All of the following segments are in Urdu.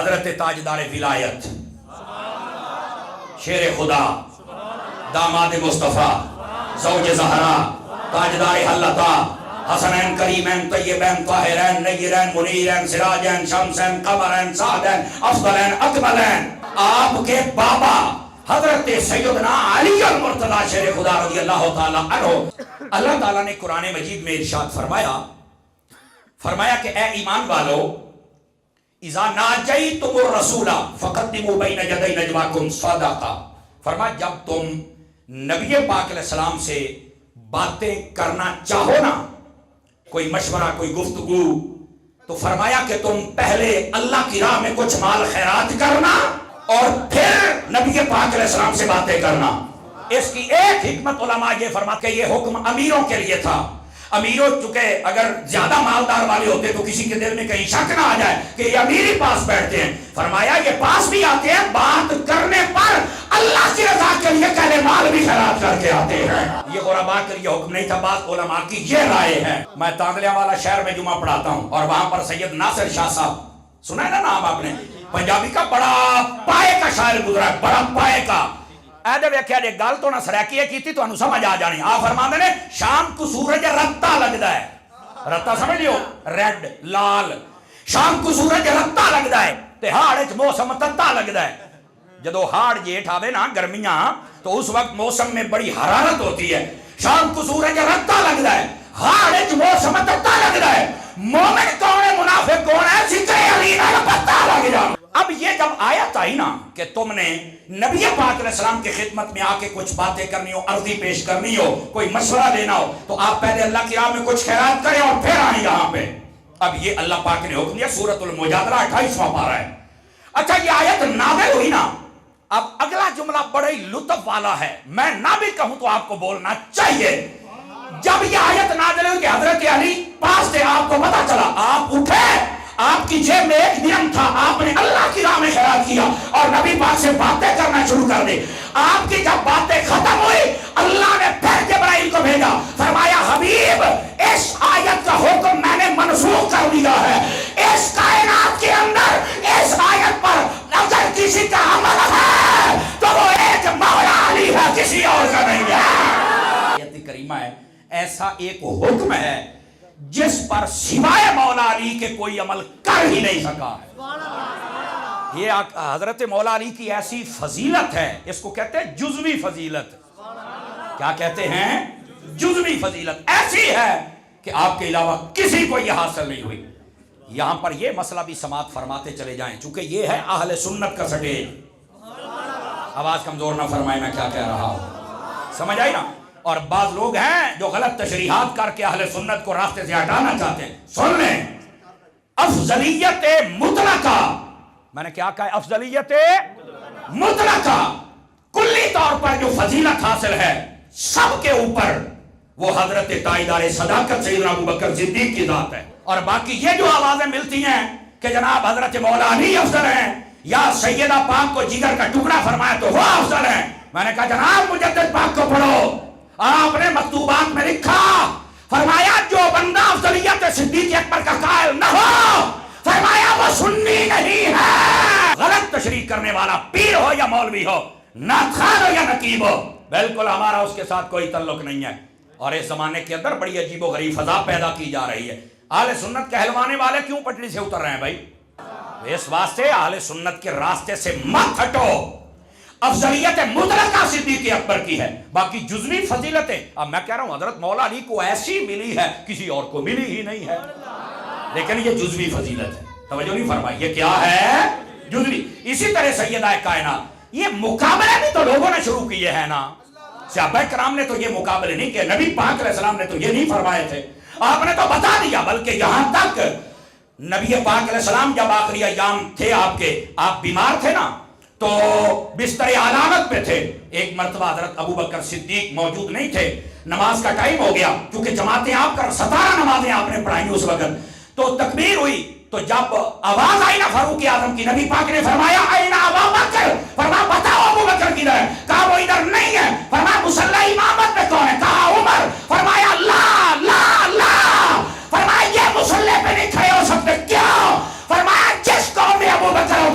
حضرت تاجدار ولایت، شیر خدا، داماد مصطفیٰ، زوج زہرا، تاجدار حلتا، حسنین کریمین طیبین طاہرین نیرین منیرین سراجین شمسین قمرین سعدین افضلین اکملین، آپ کے بابا حضرت سیدنا علی المرتضی شیر خدا رضی اللہ تعالیٰ عنہ، اللہ تعالیٰ نے قرآن مجید میں ارشاد فرمایا کہ اے ایمان والو، اذا ناجیتم الرسول فقدموا بین یدی نجواکم صدقہ، فرمایا جب تم نبی پاک علیہ السلام سے باتیں کرنا چاہو نا، کوئی مشورہ کوئی گفتگو، تو فرمایا کہ تم پہلے اللہ کی راہ میں کچھ مال خیرات کرنا اور پھر نبی پاک علیہ السلام سے باتیں کرنا۔ اس کی ایک حکمت علماء یہ فرماتے کہ یہ حکم امیروں کے لیے تھا۔ امیروں چونکہ اگر زیادہ مالدار والے ہوتے تو کسی کے دل میں کہیں شک نہ آ جائے کہ یہ امیری پاس بیٹھتے ہیں، فرمایا یہ پاس بھی آتے ہیں، بات کرنے پر اللہ کی رضا کے لیے پہلے مال بھی خیرات کر کے آتے ہیں۔ یہ غرباء کے لیے حکم نہیں تھا، بات علماء کی یہ رائے ہے۔ میں تانگلیاں والا شہر میں جمعہ پڑھاتا ہوں اور وہاں پر سید ناصر شاہ صاحب، سنا ہے نا نام آپ نے، پنجابی کا بڑا پائے کا شاعر گزرا ہے، بڑا پائے کا۔ ایدے ویکھیا جے گل تو نہ سریکیے کیتی تو انہوں سمجھ آ جانی۔ آپ فرماندے نے شام کو سورج رتا لگدا ہے، رتا سمجھ لیو ریڈ لال، شام کو سورج رتا لگدا ہے تے ہاڑ وچ موسم تتا لگدا ہے۔ جدو ہاڑ جیٹھ آوے نا گرمیاں تو اس وقت موسم میں بڑی حرارت ہوتی ہے، شام کو سورج رتا لگدا ہے، ہاڑ وچ موسم تتا لگدا ہے۔ مومن کون ہے منافق کون ہے، ذکر علی نال پتہ لگ جا۔ اب یہ جب آیت آئی نا کہ تم نے نبی پاک علیہ السلام کی خدمت میں آ کے کچھ باتیں کرنی ہو، عرضی پیش کرنی ہو، کوئی مشورہ دینا ہو، تو آپ پہلے اللہ کی راہ میں کچھ خیرات کریں اور پھر آئیں یہاں پہ۔ اب یہ اللہ پاک نے حکم دیا، سورۃ المجادلہ 28واں پارہ ہے۔ اچھا یہ آیت نازل ہوئی نا، اب اگلا جملہ بڑا ہی لطف والا ہے، میں نہ بھی کہوں تو آپ کو بولنا چاہیے۔ جب یہ آیت نازل ہوئی کہ حضرت علی پاس سے آپ کو پتا چلا، آپ اٹھے، آپ کی جیب میں ایک درہم تھا، آپ نے اللہ کی راہ میں خیرات کیا اور نبی پاک سے باتیں کرنا شروع کر دی۔ آپ کی جب باتیں ختم ہوئی، اللہ نے پھر جبرائیل کو بھیجا، فرمایا حبیب اس آیت کا حکم میں نے منسوخ کر دیا ہے، اس کائنات کے اندر اس آیت پر اگر کسی کا عمل ہے تو وہ ایک مولا علی ہے، کسی اور کا نہیں ہے۔ آیت کریمہ ہے، ایسا ایک حکم ہے جس پر سوائے مولا علی کے کوئی عمل کر ہی نہیں سکا ہے۔ یہ حضرت مولا علی کی ایسی فضیلت ہے، اس کو کہتے ہیں جزوی فضیلت۔ کیا کہتے ہیں؟ جزوی فضیلت ایسی ہے کہ آپ کے علاوہ کسی کو یہ حاصل نہیں ہوئی۔ یہاں پر یہ مسئلہ بھی سماعت فرماتے چلے جائیں، چونکہ یہ ہے اہل سنت کا سٹیج۔ آواز کمزور نہ فرمائے میں کیا کہہ رہا ہوں، سمجھ آئی نا؟ اور بعض لوگ ہیں جو غلط تشریحات کر کے اہل سنت کو راستے سے ہٹانا چاہتے ہیں۔ سن لیں، افضلیت مطلقہ، میں نے کیا کہا؟ افضلیت مطلقہ، کلی طور پر جو فضیلت حاصل ہے سب کے اوپر، وہ حضرت تاجدار صداقت سیدنا ابوبکر صدیق کی ذات ہے۔ اور باقی یہ جو آوازیں ملتی ہیں کہ جناب حضرت مولا علی افضل ہیں یا سیدہ پاک کو جگر کا ٹکڑا فرمایا تو وہ افضل ہیں، میں نے کہا جناب مجدد پاک کو پڑھو، آپ نے مکتوبات میں لکھا، فرمایا جو بندہ افضلیت صدیق اکبر کا قائل نہ ہو، فرمایا وہ سنی نہیں ہے۔ غلط تشریح کرنے والا پیر ہو یا مولوی ہو، ناخوان ہو یا نقیب ہو، بالکل ہمارا اس کے ساتھ کوئی تعلق نہیں ہے۔ اور اس زمانے کے اندر بڑی عجیب و غریب فضا پیدا کی جا رہی ہے۔ اہل سنت کہلوانے والے کیوں پٹڑی سے اتر رہے ہیں بھائی؟ اس واسطے اہل سنت کے راستے سے مت ہٹو۔ افضلیت مطلقہ صدیق اکبر کی ہے، باقی جزوی فضیلتیں اب میں کہہ رہا ہوں حضرت مولا علی کو ایسی ملی ہے کسی اور کو ملی ہی نہیں ہے، لیکن یہ جزوی فضیلت ہے۔ توجہ نہیں فرمائی، یہ کیا ہے؟ جزوی۔ اسی طرح سیدہ کائنات، یہ مقابلے بھی تو لوگوں نے شروع کیے ہیں نا، صحابہ کرام نے تو یہ مقابلے نہیں کیے، نبی پاک علیہ السلام نے تو یہ نہیں فرمائے تھے، آپ نے تو بتا دیا۔ بلکہ یہاں تک نبی پاک علیہ السلام جب آخری ایام تھے آپ کے، آپ بیمار تھے نا تو بستر علامت پہ تھے، ایک مرتبہ حضرت ابوبکر صدیق موجود نہیں تھے، نماز کا ٹائم ہو گیا، کیونکہ جماعتیں آپ کر 17 نمازیں آپ نے پڑھائیں اس وقت، تو تکبیر ہوئی تو جب آواز آئی نا فاروق اعظم کی، نبی پاک نے فرمایا اینا ابوبکر، فرمایا بتاؤ ابوبکر کدھر ہے؟ کہا وہ ادھر نہیں ہے۔ فرمایا مصلی امامت میں کون ہے؟ کہا عمر۔ فرمایا لا لا لا، فرمایا یہ مصلی پہ نہیں کھڑے ہو سکتے، کیوں؟ فرمایا جس قوم نے ابوبکر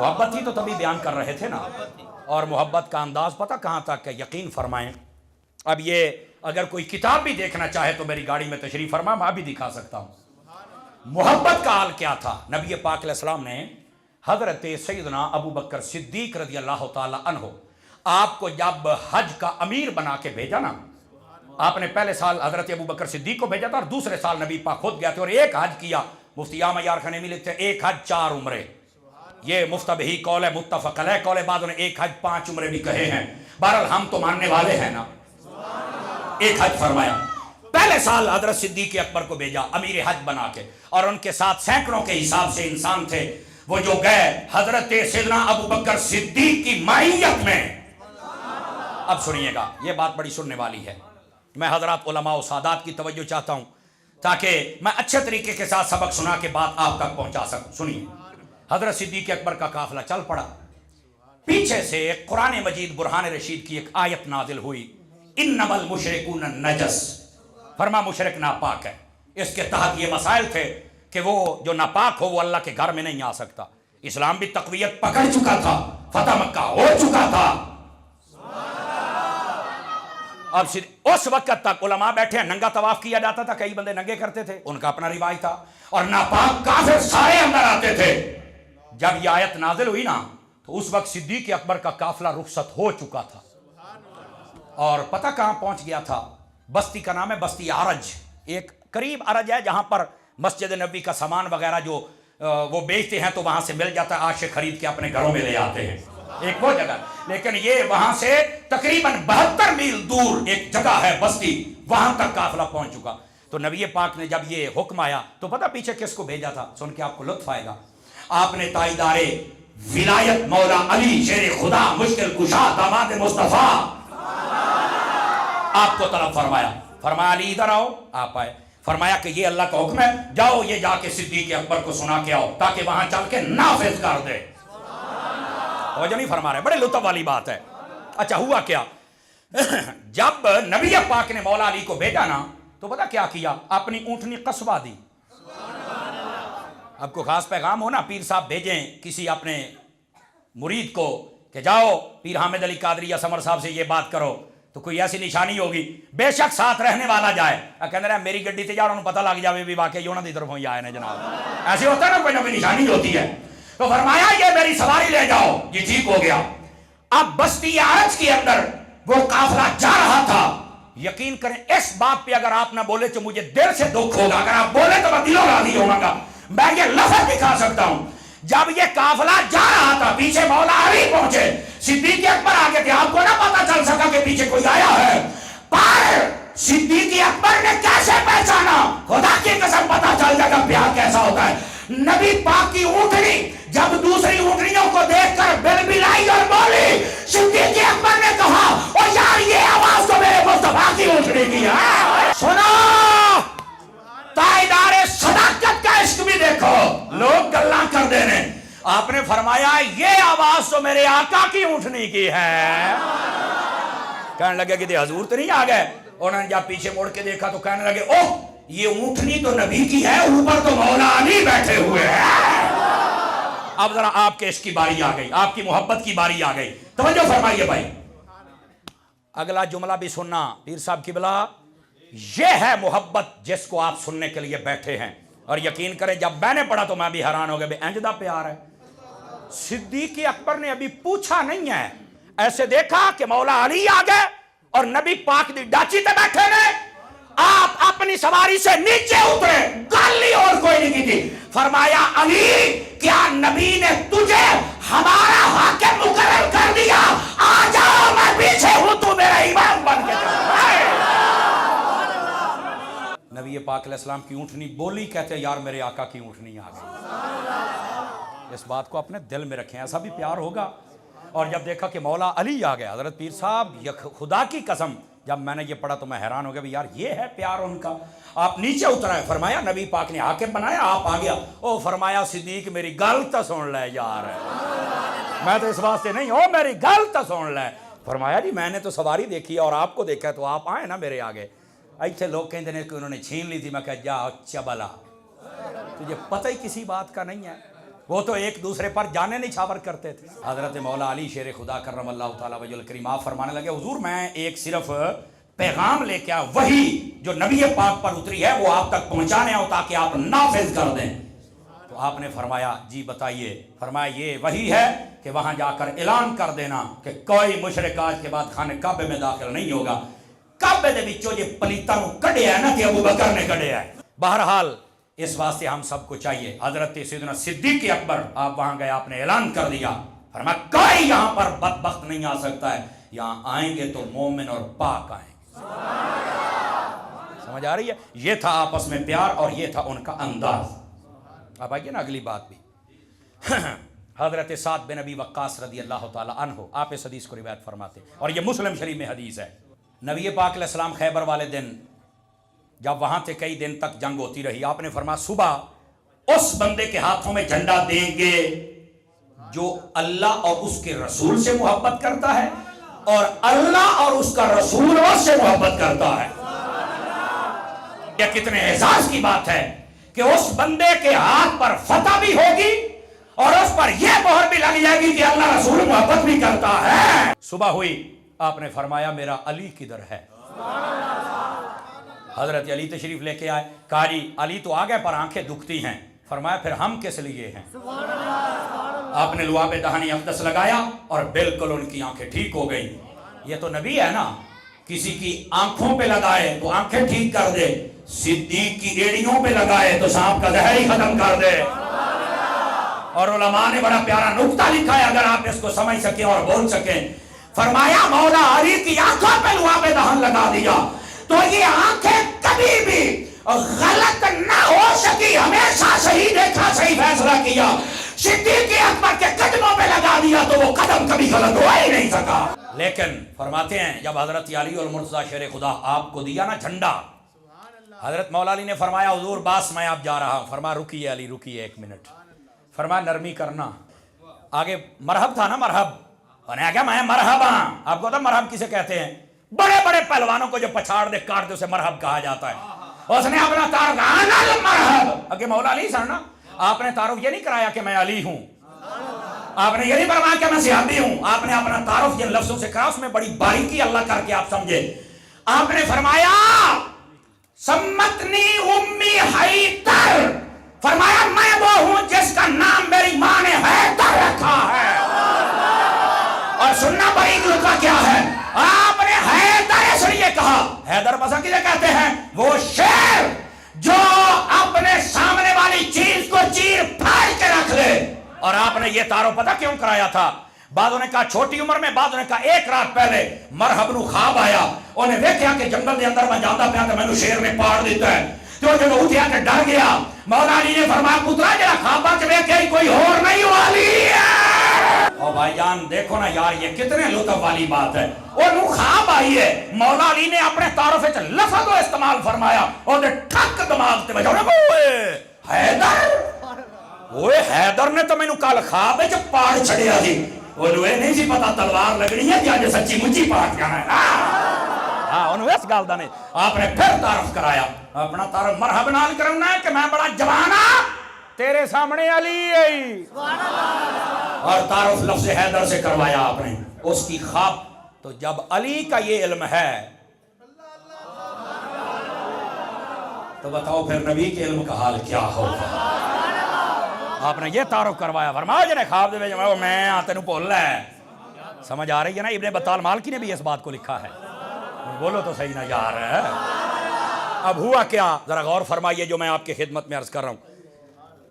محبت ہی تو تبھی بیان کر رہے تھے نا. اور محبت کا انداز پتہ کہاں تک ہے؟ یقین فرمائیں اب یہ اگر کوئی کتاب بھی دیکھنا چاہے تو میری گاڑی میں تشریف فرما، میں بھی دکھا سکتا ہوں. محبت کا حال کیا تھا؟ نبی پاک علیہ السلام نے حضرت سیدنا ابو بکر صدیق رضی اللہ تعالی عنہ آپ کو جب حج کا امیر بنا کے بھیجا نا، آپ نے پہلے سال حضرت ابو بکر صدیق کو بھیجا تھا اور دوسرے سال نبی پاک خود گیا تھے اور ایک حج کیا. مفتی یام یار خنیمی لکھتے ہیں ایک حج 4 عمرے. یہ مفتبہی قول ہے، متفق علیہ قول، بعضوں نے ایک حج 5 عمرے بھی کہے ہیں. بہرحال ہم تو ماننے والے ہیں نا. ایک حج فرمایا. پہلے سال حضرت صدیق اکبر کو بھیجا امیر حج بنا کے، اور ان کے ساتھ سینکڑوں کے حساب سے انسان تھے وہ جو گئے حضرت سیدنا ابو بکر صدیق کی معیت میں. اب سنیے گا، یہ بات بڑی سننے والی ہے. میں حضرات علماء و سادات کی توجہ چاہتا ہوں تاکہ میں اچھے طریقے کے ساتھ سبق سنا کے بات آپ تک پہنچا سکوں. سنیے، حضرت صدیق اکبر کا قافلہ چل پڑا. پیچھے سے قرآن مجید برہان رشید کی ایک آیت نازل ہوئی، انما المشرکون نجس. فرما مشرک ناپاک ہے. اس کے تحت یہ مسائل تھے کہ وہ جو ناپاک ہو وہ اللہ کے گھر میں نہیں آ سکتا. اسلام بھی تقویت پکڑ چکا تھا، فتح مکہ ہو چکا تھا. اب اس وقت تک علماء بیٹھے ہیں، ننگا طواف کیا جاتا تھا، کئی بندے ننگے کرتے تھے، ان کا اپنا رواج تھا، اور ناپاک کافر سارے اندر آتے تھے. جب یہ آیت نازل ہوئی نا تو اس وقت صدیق اکبر کا قافلہ رخصت ہو چکا تھا. اور پتہ کہاں پہنچ گیا تھا؟ بستی کا نام ہے بستی عرج. ایک قریب عرج ہے جہاں پر مسجد نبی کا سامان وغیرہ جو وہ بیچتے ہیں تو وہاں سے مل جاتا ہے، آج سے خرید کے اپنے گھروں میں لے آتے ہیں. ایک وہ جگہ، لیکن یہ وہاں سے تقریباً 72 میل دور ایک جگہ ہے بستی، وہاں تک قافلہ پہنچ چکا. تو نبی پاک نے جب یہ حکم آیا تو پتہ پیچھے کس کو بھیجا تھا؟ سن کے آپ کو لطف آئے گا. آپ نے تائیدار ولایت مولا علی شیر خدا مشکل کشا داماد مصطفیٰ آپ کو طلب فرمایا. فرمایا علی ادھر آؤ. آپ آئے. فرمایا کہ یہ اللہ کا حکم ہے، جاؤ یہ جا کے صدیق اکبر کو سنا کے آؤ تاکہ وہاں چل کے نافذ کر دے. توجہ نہیں فرما رہے؟ بڑے لطف والی بات ہے. اچھا ہوا کیا؟ جب نبی پاک نے مولا علی کو بھیجا نا تو پتا کیا کیا؟ اپنی اونٹنی قصبہ دی. اب کو خاص پیغام ہو نا، پیر صاحب بھیجیں کسی اپنے مرید کو کہ جاؤ پیر حامد علی قادری یا سمر صاحب سے یہ بات کرو، تو کوئی ایسی نشانی ہوگی، بے شک ساتھ رہنے والا جائے. کہنے رہا میری گڈی تے جاؤ، پتہ لگ جاوے بھی واقعی انہوں دی طرفوں ہی آئے نے جناب. ایسے ہوتا ہے نا، کوئی نہ کوئی نشانی ہوتی ہے. تو فرمایا یہ میری سواری لے جاؤ. یہ ٹھیک ہو گیا. اب بستی عرج کے اندر وہ قافلہ جا رہا تھا. یقین کریں اس بات پہ اگر آپ نہ بولے تو مجھے دل سے دکھ ہوگا، اگر آپ بولے تو میں دلوں راضی ہوں گا. میں یہ لفظ دکھا سکتا ہوں. جب یہ قافلہ جا رہا تھا پیچھے مولا علی پہنچے، صدیق اکبر آگے تھے. آپ کو نہ پتا چل سکا کہ پیچھے کوئی آیا ہے، پر صدیق اکبر نے کیسے پہچانا؟ خدا کی قسم پتا چل جائے گا پیار کیسا ہوتا ہے. نبی پاک کی اونٹنی جب دوسری اونٹنیوں کو دیکھ کر بل بلائی اور بولی، صدیق اکبر نے کہا او یار یہ آواز تو میرے مصطفیٰ کی اونٹنی کی ہے. سنو، تائیدار صداقت کا عشق بھی دیکھو، لوگ گلاں کر دینے. آپ نے فرمایا یہ آواز تو میرے آقا کی اونٹنی کی ہے. کہنے لگے کہ حضور تو نہیں آ گئے. انہوں نے جب پیچھے موڑ کے دیکھا تو کہنے لگے اوہ یہ اونٹنی تو نبی کی ہے، اوپر تو مولا علی بیٹھے ہوئے ہیں. اب ذرا آپ کے عشق کی باری آ گئی، آپ کی محبت کی باری آ گئی. توجہ فرمائیے بھائی، اگلا جملہ بھی سننا پیر صاحب کی بلا. یہ ہے محبت جس کو آپ سننے کے لیے بیٹھے ہیں. اور یقین کریں جب میں نے پڑھا تو میں بھی حیران ہو گیا، بے انجدہ پیار ہے. صدیق اکبر نے ابھی پوچھا نہیں ہے، ایسے دیکھا کہ مولا علی آ گئے اور نبی پاک دی ڈاچی تے بیٹھے نے. آپ اپنی سواری سے نیچے اترے، گالی اور کوئی نہیں کی تھی. فرمایا علی کیا نبی نے تجھے ہمارا حاکم مقرر کر دیا؟ آ جاؤ میں پیچھے ہوں، تو میرا امام بن کے چل. نبی پاک علیہ السلام کی اونٹنی بولی، کہتے یار میرے آقا کی اونٹنی آ گئی. اس بات کو اپنے دل میں رکھیں، ایسا بھی پیار ہوگا. اور جب دیکھا کہ مولا علی آ گیا، حضرت پیر صاحب خدا کی قسم جب میں نے یہ پڑھا تو میں حیران ہو گیا بھی یار یہ ہے پیار ان کا. آپ نیچے اترائے، فرمایا نبی پاک نے حاکم بنایا، آپ آ گیا. او فرمایا صدیق میری گل تو سن لے یار، میں تو اس واسطے نہیں ہوں، میری گل تو سن لے. فرمایا جی میں نے تو سواری دیکھی اور آپ کو دیکھا تو آپ آئے نا میرے آگے. ایتھے لوگ کہتے ہیں کہ انہوں نے چھین لی تھی. میں کہا جا چبلا، تجھے پتہ ہی کسی بات کا نہیں ہے. وہ تو ایک دوسرے پر جانے نچھاور کرتے تھے. حضرت مولا علی شیر خدا کرم اللہ تعالیٰ وجہ الکریم آپ فرمانے لگے حضور میں ایک صرف پیغام لے کے وہی جو نبی پاک پر اتری ہے وہ آپ تک پہنچانے ہو تاکہ آپ نافذ کر دیں. تو آپ نے فرمایا جی بتائیے. فرمایا یہ وہی ہے کہ وہاں جا کر اعلان کر دینا کہ کوئی مشرک آج کے بعد خانہ کعبے میں داخل نہیں ہوگا. کعبے دے وچوں یہ پلیتاں نوں کڈیا ہے نا کہ ابو بکر نے کڈیا ہے. بہرحال اس واسطے ہم سب کو چاہیے حضرت سیدنا صدیق اکبر آپ وہاں گئے آپ نے اعلان کر دیا. فرمایا کوئی یہاں پر بدبخت نہیں آ سکتا ہے. یہاں آئیں گے تو مومن اور پاک آئیں گے. سمجھ آ رہی ہے. یہ تھا آپس میں پیار اور یہ تھا ان کا انداز. اب آئیے نا اگلی بات بھی. حضرت سعد بن ابی وقاص رضی اللہ تعالی عنہ آپ اس حدیث کو روایت فرماتے اور یہ مسلم شریف میں حدیث ہے. نبی پاک علیہ السلام خیبر والے دن جب وہاں تھے کئی دن تک جنگ ہوتی رہی. آپ نے فرمایا صبح اس بندے کے ہاتھوں میں جھنڈا دیں گے جو اللہ اور اس کے رسول سے محبت کرتا ہے اور اللہ اور اس کا رسول اس سے محبت کرتا ہے. یہ کتنے اعزاز کی بات ہے کہ اس بندے کے ہاتھ پر فتح بھی ہوگی اور اس پر یہ مہر بھی لگ جائے گی کہ اللہ رسول محبت بھی کرتا ہے. صبح ہوئی آپ نے فرمایا میرا علی کدھر ہے. حضرت علی تشریف لے کے آئے. کہا جی علی تو آ گئے پر آنکھیں دکھتی ہیں. فرمایا پھر ہم کس لیے ہیں. آپ نے لعاب دہانی اقدس لگایا اور بالکل ان کی آنکھیں ٹھیک ہو گئی. یہ تو نبی ہے نا, کسی کی آنکھوں پہ لگائے تو آنکھیں ٹھیک کر دے, صدیق کی ایڑیوں پہ لگائے تو سانپ کا زہر ہی ختم کر دے. اور علماء نے بڑا پیارا نکتہ لکھا ہے اگر آپ اس کو سمجھ سکیں اور بول سکیں. فرمایا مولا علی کی آنکھوں پہ لعاب دہن لگا دیا تو یہ آنکھیں کبھی بھی غلط نہ ہو سکی, ہمیشہ صحیح دیکھا صحیح فیصلہ کیا. صدیق اکبر کے قدموں پہ لگا دیا تو وہ قدم کبھی غلط ہو ہی نہیں سکا. لیکن فرماتے ہیں جب حضرت علی المرتضیٰ شیر خدا آپ کو دیا نا جھنڈا, حضرت مولا علی نے فرمایا حضور باس میں آپ جا رہا ہوں. فرمایا رکیے علی رکیے ایک منٹ. فرمایا نرمی کرنا. آگے مرحب تھا نا, مرحب. اور نے کہا میں مرحب ہاں. آپ کو تو مرحب کسے کہتے ہیں؟ بڑے بڑے پہلوانوں کو جو پچھاڑ دے کاٹ دے اسے مرحب کہا جاتا ہے. اس نے اپنا تعارف کہا مرحب. اگے مولا علی سن نا, آپ نے تعارف یہ نہیں کرایا کہ میں علی ہوں, آپ نے یہ نہیں فرمایا کہ میں صحابی ہوں. آپ نے اپنا تعارف جن لفظوں سے کرا اس میں بڑی باریکی اللہ کر کے آپ سمجھے. آپ نے فرمایا سمتنی امی حیدر. فرمایا میں وہ ہوں جس کا نام میری ماں نے حیدر رکھا ہے. اور سننا باریک لطفہ کیا ہے, آپ نے حیدر اس لیے کہا. حیدر بسا کسے کہتے ہیں؟ وہ شیر جو اپنے سامنے والی چیز کو چیر پھاڑ کے رکھ لے. اور آپ نے یہ تعارف پتہ کیوں کرایا تھا؟ بعضوں نے کہا چھوٹی عمر میں, بعضوں نے کہا ایک رات پہلے مرحب نو خواب آیا. انہیں دیکھا کہ جنگل دے اندر میں جاتا پیا تو میں نو شیر نے پاڑ دیتا ہے. تو جب اٹھیا کہ ڈر گیا. مولا علی نے فرمایا پترا جڑا خواباں چ ویکھیا کوئی اور نہیں والی ہے. اور بھائی جان دیکھو نا یار یہ کتنے لطف والی بات ہے. اور نو خواب آئی ہے, مولا علی نے اپنے تعارف وچ لفظ کو استعمال فرمایا اور ٹھک دماغ تے بجا اوئے حیدر. اوئے حیدر نے تو مینوں کل خواب وچ پاڑ چھڑیا سی. انہوں یہ نہیں سی پتا تلوار لگنی ہے کہ آج سچی مچی پاٹ جانا ہے. ہاں انہوں اس گل دا نہیں. آپ نے پھر تعارف کرایا. اپنا تعارف مرحب نال کرنا ہے کہ میں بڑا جوان ہاں, تیرے سامنے علی ہے. اور تعارف لفظ حیدر سے کروایا آپ نے اس کی خواب. تو جب علی کا یہ علم ہے تو بتاؤ پھر نبی کے علم کا حال کیا ہوگا. آپ نے یہ تعارف کروایا. فرمایا جنہیں خواب دے میں آتے نو بھول ہے. سمجھ آ رہی ہے نا. ابن بطال مالکی نے بھی اس بات کو لکھا ہے. بولو تو صحیح نہ یار. اب ہوا کیا ذرا غور فرمائیے جو میں آپ کی خدمت میں عرض کر رہا ہوں.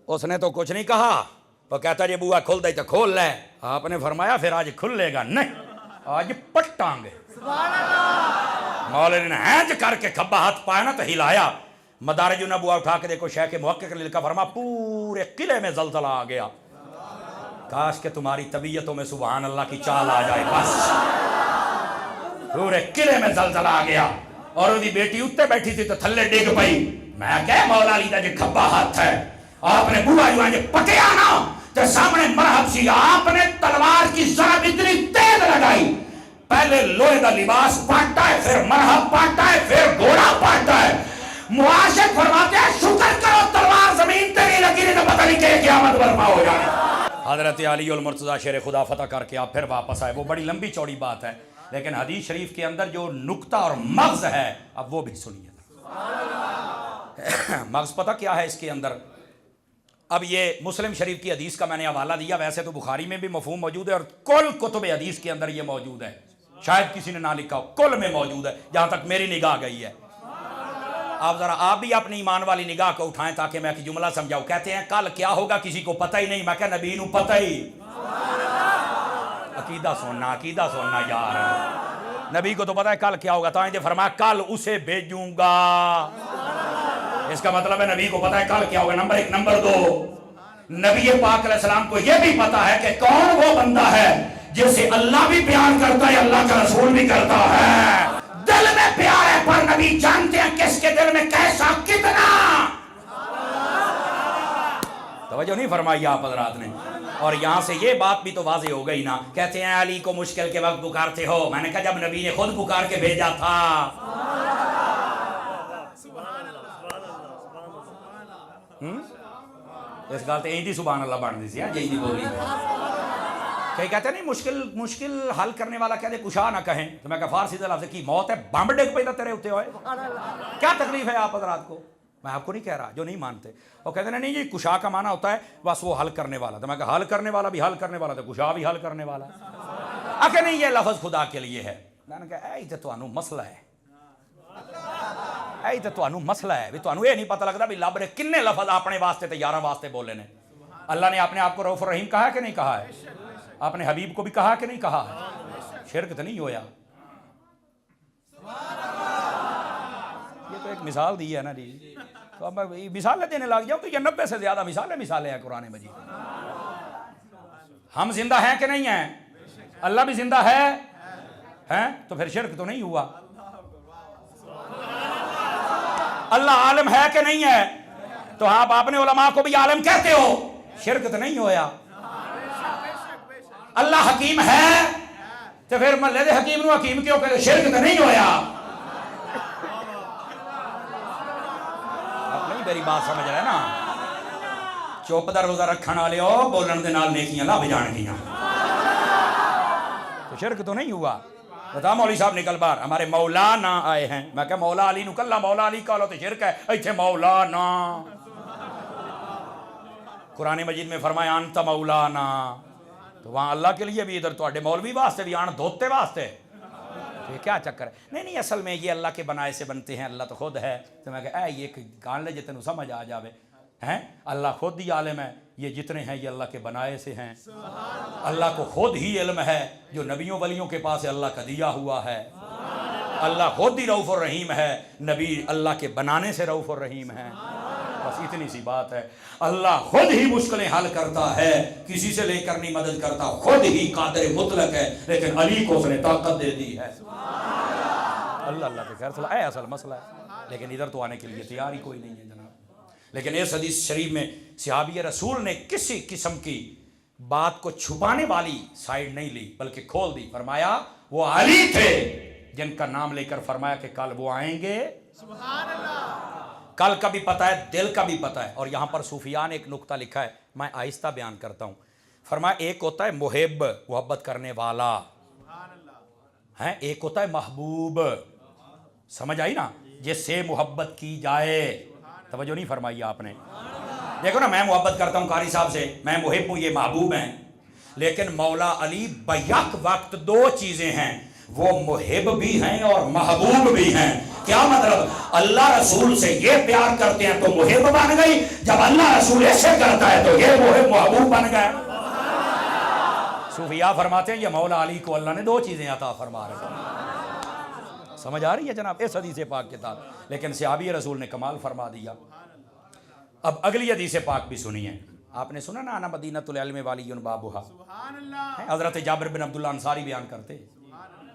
اس نے تو کچھ نہیں کہا, وہ کہتا جی بوا کھول دے تو کھول لے. آپ نے فرمایا پھر آج کھلے گا نہیں, آج پٹاں گے. مولوی نے ہینج کر کے کھبا ہاتھ پایا نا تو ہلایا. مدارج النبوہ اٹھا کے دیکھو شیخ محقق نے لکھا. فرما پورے قلعے میں زلزلہ آ گیا. کاش کہ تمہاری طبیعتوں میں سبحان اللہ کی چال آ جائے. بس پورے قلعے میں زلزلہ آ گیا. اور وہ بیٹی اتنے بیٹھی تھی تو تھلے ڈگ پئی. میں کہ مولا علی دا جو کھبا ہاتھ ہے. آپ نے بوا جو ہے پٹیا نا تو سامنے مرحب سی. آپ نے تلوار کی ضرب اتنی تیز لگائی, پہلے لوہے دا لباس پاٹا ہے, پھر مرحب پاٹا ہے, پھر گھوڑا پاٹا ہے. معاشق فرماتے ہیں شکر کرو تلوار زمین تے نہیں لگی نہیں تو پتہ کر کے قیامت برپا ہو جائے۔ حضرت علی المرتضیٰ شیر خدا فتح کر کے آپ پھر واپس آئے، وہ بڑی لمبی چوڑی بات ہے، لیکن حدیث شریف کے اندر جو نکتہ اور مغز ہے اب وہ بھی سنیے۔ مغز پتہ کیا ہے اس کے اندر؟ اب یہ مسلم شریف کی حدیث کا میں نے حوالہ دیا، ویسے تو بخاری میں بھی مفہوم موجود ہے اور کل کتب حدیث کے اندر یہ موجود ہے، شاید کسی نے نہ لکھا ہو، کل میں موجود ہے جہاں تک میری نگاہ گئی ہے۔ آپ بھی اپنی ایمان والی نگاہ کو اٹھائیں تاکہ میں ایک جملہ سمجھاؤں۔ کہتے ہیں کل کیا ہوگا کسی کو پتہ ہی نہیں، میں کہا نبی نو پتہ ہی۔ عقیدہ سننا یار، نبی کو تو پتہ ہے کل کیا ہوگا، تو آئندہ فرمایا کل اسے بھیجوں گا، اس کا مطلب ہے نبی کو پتہ ہے کل کیا ہوگا، نمبر ایک۔ نمبر دو، نبی پاک علیہ السلام کو یہ بھی پتہ ہے کہ کون وہ بندہ ہے جسے اللہ بھی پیار کرتا ہے، اللہ کا رسول بھی کرتا ہے۔ دل میں پیار ہے پر نبی جانتے ہیں کس کے دل میں کیسا کتنا۔ توجہ نہیں فرمائی آپ حضرات نے؟ اور یہاں سے یہ بات بھی تو واضح ہو گئی نا، کہتے ہیں علی کو مشکل کے وقت پکارتے ہو، میں نے کہا جب نبی نے خود پکار کے بھیجا تھا۔ اس گال تے ایندی سبحان اللہ بن دی سی جی نہیں بولی۔ کئی کہتے ہیں نہیں مشکل حل کرنے والا کہتے کشا نہ کہیں، تو میں کہا فارسی سے لفظ کی موت ہے بمب ڈگ پہ تیرے ہوتے ہوئے، کیا تکلیف ہے آپ حضرات کو؟ میں آپ کو نہیں کہہ رہا جو نہیں مانتے، اور کہتے ہیں نہیں جی کشا کا معنی ہوتا ہے بس وہ حل کرنے والا، تو میں کہا حل کرنے والا بھی حل کرنے والا تو کشا بھی حل کرنے والا، آکے نہیں یہ لفظ خدا کے لیے ہے۔ میں نے کہا اے تو انو مسئلہ ہے، اے تو انو مسئلہ ہے، بھی تو انو یہ نہیں پتہ لگتا بھی لب نے کنے لفظ اپنے واسطے تے یاراں واسطے بولے نے۔ اللہ نے اپنے آپ کو رؤوف الرحیم کہا ہے کہ نہیں کہا ہے؟ اپنے حبیب کو بھی کہا کہ نہیں کہا ہے؟ شرک تو نہیں ہویا؟ یہ تو ایک مثال دی ہے نا جی، تو اب مثالیں دینے لگ جاؤ تو یہ 90 سے زیادہ مثالیں ہیں قرآن مجید۔ ہم زندہ ہیں کہ نہیں ہیں؟ اللہ بھی زندہ ہے تو پھر شرک تو نہیں ہوا۔ اللہ عالم ہے کہ نہیں ہے؟ تو آپ اپنے علماء کو بھی عالم کہتے ہو، شرک تو نہیں ہویا۔ اللہ حکیم ہے تو پھر ملے دے حکیم نو حکیم کیوں کہ شرک تو نہیں ہویا۔ آپ نہیں میری بات سمجھ رہے نا؟ چوپ دا روزہ رکھن والے ہو، بولن دے نال نیکیاں لب جان گیاں، تو شرک تو نہیں ہوا۔ بتا مولوی صاحب نکل بار، ہمارے مولانا آئے ہیں، میں کہا مولا علی نو کلا مولا علی کہو تو شرک ہے، ایتھے مولانا۔ قرآن مجید میں فرمایا انت مولانا، تو وہاں اللہ کے لیے بھی ادھر تو اڈے مولوی واسطے بھی آن دھوتے واسطے، تو یہ کیا چکر ہے؟ نہیں اصل میں یہ اللہ کے بنائے سے بنتے ہیں، اللہ تو خود ہے۔ تو میں کہا اے یہ گان لے جتنو سمجھ آ جاوے ہیں، اللہ خود ہی عالم ہے، یہ جتنے ہیں یہ اللہ کے بنائے سے ہیں، اللہ کو خود ہی علم ہے جو نبیوں ولیوں کے پاس اللہ کا دیا ہوا ہے، اللہ خود ہی رؤوف الرحیم ہے، نبی اللہ کے بنانے سے رؤوف الرحیم ہے، بس اتنی سی بات ہے۔ اللہ خود ہی مشکلیں حل کرتا ہے، کسی سے لے کر نہیں مدد کرتا، خود ہی قادر مطلق ہے، لیکن علی کو اس نے طاقت دے دی ہے۔ اللہ کے خیر صلاح ہے اصل مسئلہ ہے، لیکن ادھر تو آنے کے لیے تیار ہی کوئی نہیں ہے جناب۔ لیکن اس حدیث شریف میں صحابی رسول نے کسی قسم کی بات کو چھپانے والی سائیڈ نہیں لی بلکہ کھول دی، فرمایا وہ علی تھے جن کا نام لے کر فرمایا کہ کل وہ آئیں گے، کل کا بھی پتہ ہے، دل کا بھی پتہ ہے۔ اور یہاں پر صوفیاء نے ایک نقطہ لکھا ہے، میں آہستہ بیان کرتا ہوں۔ فرمایا ایک ہوتا ہے محب، محبت کرنے والا ہے، ایک ہوتا ہے محبوب، سمجھ آئی نا، جس سے محبت کی جائے۔ توجہ نہیں فرمائی آپ نے؟ دیکھو نا، میں محبت کرتا ہوں قاری صاحب سے، میں محب ہوں، یہ محبوب ہیں، لیکن مولا علی بیک وقت دو چیزیں ہیں، وہ محب بھی ہیں اور محبوب بھی ہیں۔ کیا مطلب؟ اللہ رسول سے یہ پیار کرتے ہیں تو محب بن گئی، جب اللہ رسول ایسے کرتا ہے تو یہ محبوب بن گئے۔ صوفیاء فرماتے ہیں یہ مولا علی کو اللہ نے دو چیزیں عطا فرما رہے ہیں۔ سمجھ آ رہی ہے جناب اس حدیث پاک کے ساتھ؟ لیکن صحابی رسول نے کمال فرما دیا۔ اب اگلی حدیث پاک بھی سنیے، آپ نے سنا نا انا مدینۃ العلم والی بابھا، حضرت جابر بن عبداللہ انصاری بیان کرتے،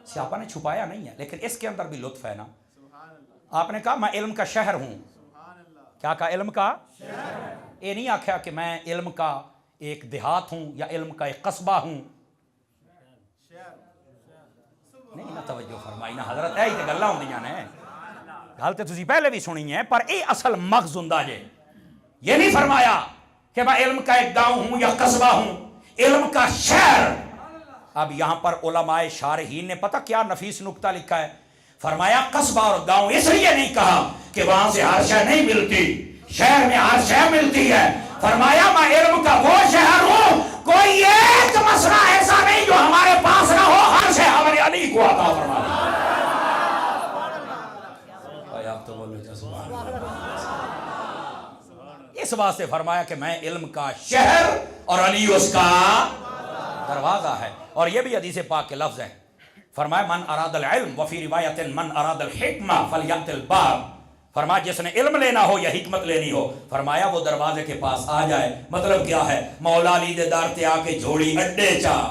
صحابہ نے چھپایا نہیں ہے، لیکن اس کے اندر بھی لطف ہے نا۔ آپ نے کہا میں علم کا شہر ہوں، کیا کہا؟ علم کا شہر۔ یہ نہیں آکھا کہ میں علم کا ایک دیہات ہوں یا علم کا ایک قصبہ ہوں، نہیں نہ توجہ فرمائی نا حضرت، اے تے گلاں ہوندیاں نے، گل تے تسی پہلے بھی سنی ہے، پر اے اصل مغز ہوندا جے۔ یہ نہیں فرمایا کہ میں علم کا ایک گاؤں ہوں یا قصبہ ہوں، علم کا شہر۔ اب یہاں پر علماء شارحین نے پتہ کیا نفیس نکتہ لکھا ہے، فرمایا قصبہ اور گاؤں اس لیے نہیں کہا کہ وہاں سے ہر شے نہیں ملتی، شہر میں ہر شے ملتی ہے۔ فرمایا میں علم کا وہ شہر ہوں، کوئی ایک مسئلہ ایسا نہیں جو ہمارے پاس نہ ہو، ہر شے ہمارے علی کو عطا فرما دے۔ آپ تو بولو جا سبحان اللہ۔ اس واسطے فرمایا کہ میں علم کا شہر اور علی اس کا دروازہ ہے۔ اور یہ بھی حدیث پاک کے لفظ ہے، فرمایا من اراد العلم وفی روایت من اراد الحکمہ فلیأت الباب، فرمایا جس نے علم لینا ہو یا حکمت لینی ہو، فرمایا وہ دروازے کے پاس آ جائے۔ مطلب کیا ہے؟ مولا علی دے دار تے آ کے جھوڑی اڈے چاہ